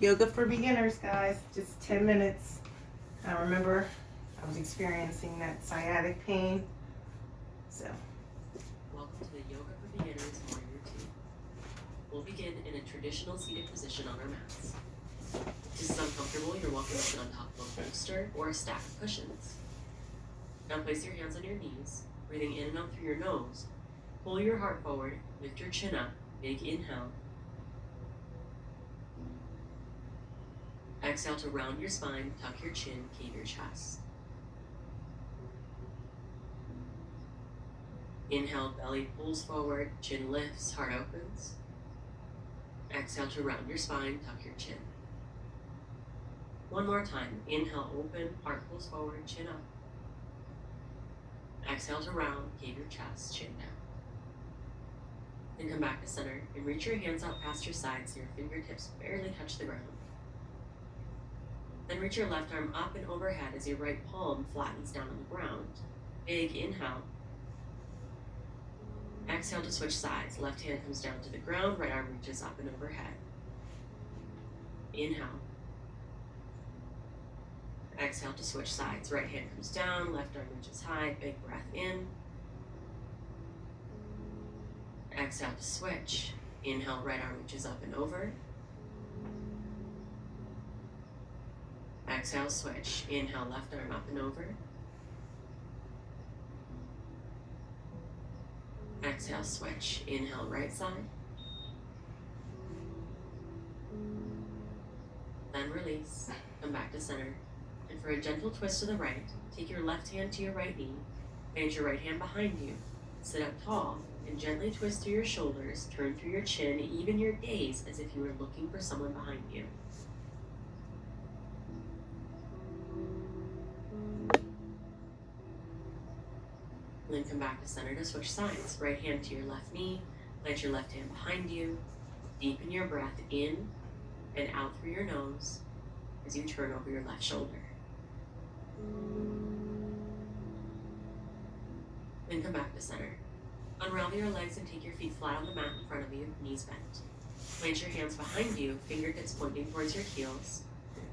Yoga for beginners, guys. Just 10 minutes. I remember I was experiencing that sciatic pain. So, Welcome to the Yoga for Beginners Warrior 2. We'll begin in a traditional seated position on our mats. If this is uncomfortable, you're welcome to sit on top of a bolster or a stack of cushions. Now place your hands on your knees, breathing in and out through your nose. Pull your heart forward, lift your chin up, big inhale. Exhale to round your spine, tuck your chin, cave your chest. Inhale, belly pulls forward, chin lifts, heart opens. Exhale to round your spine, tuck your chin. One more time. Inhale, open, heart pulls forward, chin up. Exhale to round, cave your chest, chin down. Then come back to center and reach your hands out past your sides so your fingertips barely touch the ground. Then reach your left arm up and overhead as your right palm flattens down on the ground. Big inhale. Exhale to switch sides. Left hand comes down to the ground, right arm reaches up and overhead. Inhale. Exhale to switch sides. Right hand comes down, left arm reaches high, big breath in. Exhale to switch. Inhale, right arm reaches up and over. Exhale, switch. Inhale, left arm up and over. Exhale, switch. Inhale, right side. Then release. Come back to center. And for a gentle twist to the right, take your left hand to your right knee, bend your right hand behind you, sit up tall, and gently twist through your shoulders, turn through your chin, even your gaze as if you were looking for someone behind you. Then come back to center to switch sides. Right hand to your left knee, plant your left hand behind you, deepen your breath in and out through your nose as you turn over your left shoulder. Then come back to center. Unravel your legs and take your feet flat on the mat in front of you, knees bent. Plant your hands behind you, fingertips pointing towards your heels,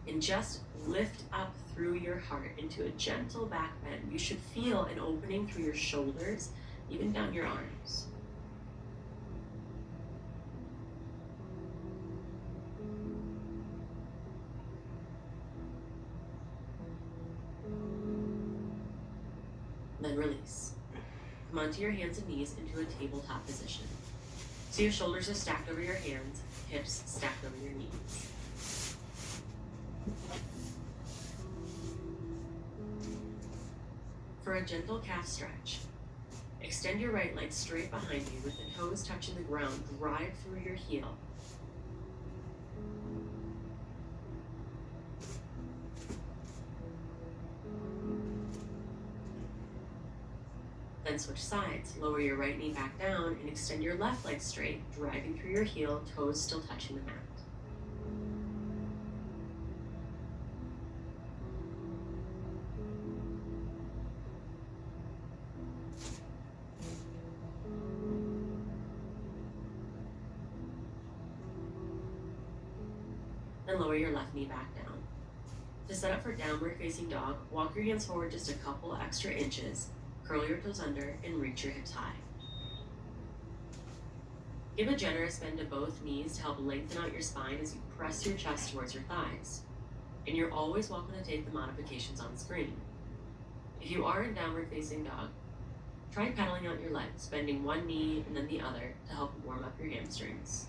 and just lift up through your heart into a gentle back bend. You should feel an opening through your shoulders, even down your arms. Then release. Come onto your hands and knees into a tabletop position. So your shoulders are stacked over your hands, hips stacked over your knees. For a gentle calf stretch, extend your right leg straight behind you with the toes touching the ground. Drive through your heel. Then switch sides. Lower your right knee back down and extend your left leg straight, driving through your heel, toes still touching the mat. Then lower your left knee back down. To set up for downward facing dog, walk your hands forward just a couple extra inches, curl your toes under, and reach your hips high. Give a generous bend to both knees to help lengthen out your spine as you press your chest towards your thighs. And you're always welcome to take the modifications on screen. If you are in downward facing dog, try pedaling out your legs, bending one knee and then the other to help warm up your hamstrings.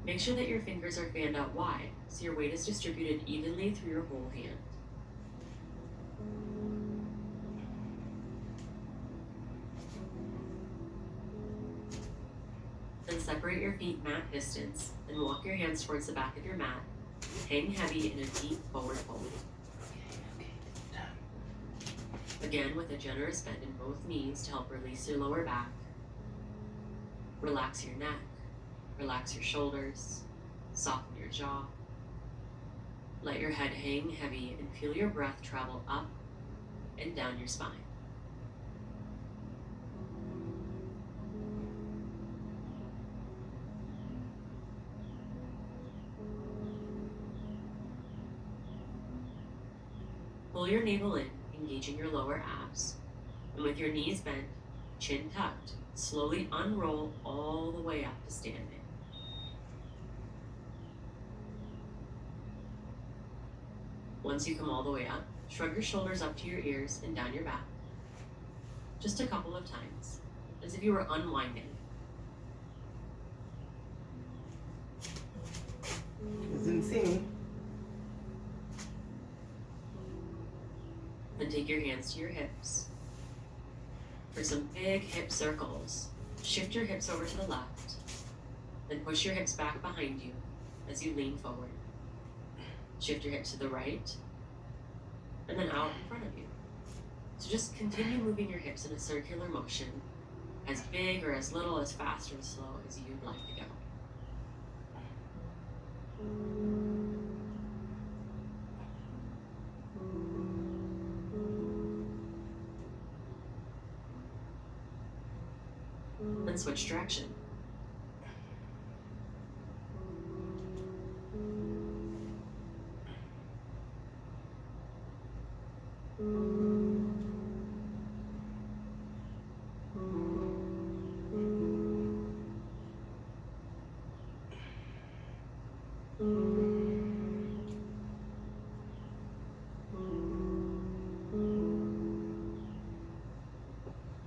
Make sure that your fingers are fanned out wide so your weight is distributed evenly through your whole hand. Then separate your feet mat distance and walk your hands towards the back of your mat. Hang heavy in a deep forward fold. Again, with a generous bend in both knees to help release your lower back. Relax your neck. Relax your shoulders, soften your jaw. Let your head hang heavy and feel your breath travel up and down your spine. Pull your navel in, engaging your lower abs, and with your knees bent, chin tucked, slowly unroll all the way up to standing. Once you come all the way up, shrug your shoulders up to your ears and down your back. Just a couple of times, as if you were unwinding. Doesn't see me. Then take your hands to your hips. For some big hip circles, shift your hips over to the left, then push your hips back behind you as you lean forward. Shift your hips to the right, and then out in front of you. So just continue moving your hips in a circular motion, as big or as little, as fast or as slow as you'd like to go. Then switch direction.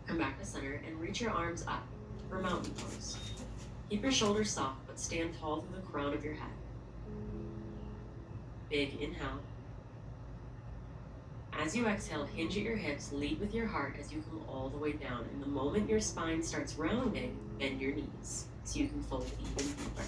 Come back to center and reach your arms up for mountain pose. Keep your shoulders soft, but stand tall through the crown of your head. Big inhale. As you exhale, hinge at your hips, lead with your heart as you come all the way down. And the moment your spine starts rounding, bend your knees so you can fold even deeper.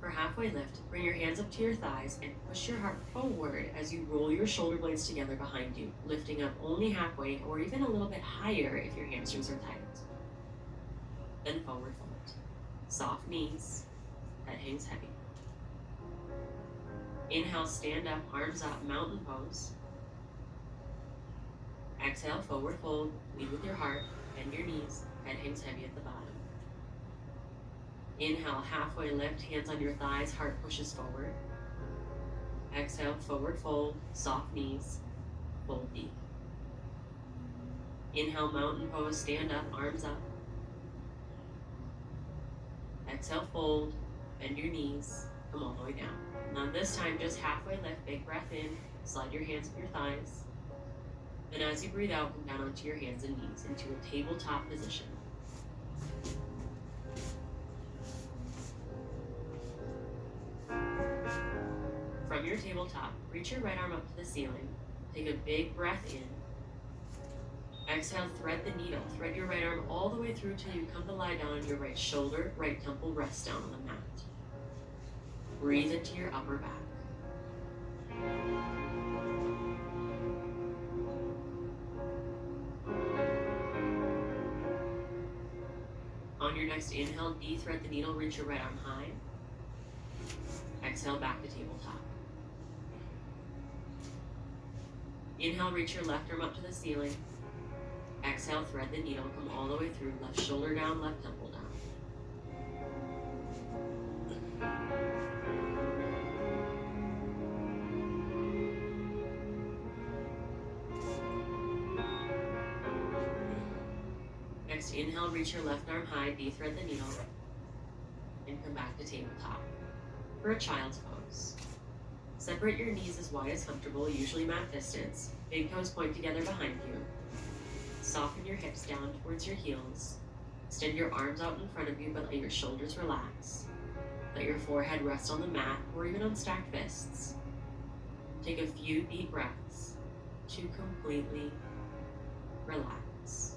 For halfway lift, bring your hands up to your thighs and push your heart forward as you roll your shoulder blades together behind you, lifting up only halfway or even a little bit higher if your hamstrings are tight. Then forward fold. Soft knees, head hangs heavy. Inhale, stand up, arms up, mountain pose. Exhale, forward fold, lead with your heart, bend your knees, head hangs heavy at the bottom. Inhale, halfway lift, hands on your thighs, heart pushes forward. Exhale, forward fold, soft knees, fold deep. Inhale, mountain pose, stand up, arms up. Exhale, fold, bend your knees, come all the way down. Now this time, just halfway lift, big breath in, slide your hands up your thighs. Then as you breathe out, come down onto your hands and knees into a tabletop position. From your tabletop, reach your right arm up to the ceiling. Take a big breath in. Exhale, thread the needle. Thread your right arm all the way through till you come to lie down on your right shoulder, right temple rests down on the mat. Breathe into your upper back. On your next inhale, de-thread the needle, reach your right arm high. Exhale, back to tabletop. Inhale, reach your left arm up to the ceiling. Exhale, thread the needle, come all the way through, left shoulder down, left temple down. Next, inhale, reach your left arm high, de-thread the needle, and come back to tabletop for a child's pose. Separate your knees as wide as comfortable, usually mat distance. Big toes point together behind you. Soften your hips down towards your heels. Extend your arms out in front of you, but let your shoulders relax. Let your forehead rest on the mat or even on stacked fists. Take a few deep breaths to completely relax.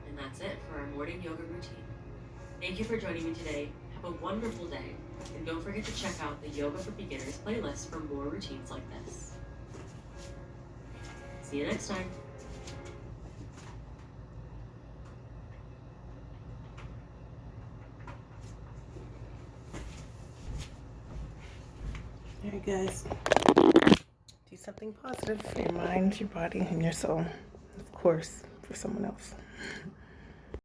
And that's it for our morning yoga routine. Thank you for joining me today. Have Have a wonderful day, and don't forget to check out the Yoga for Beginners playlist for more routines like this. See you next time. All right, guys. Do something positive for your mind, your body, and your soul. Of course, for someone else.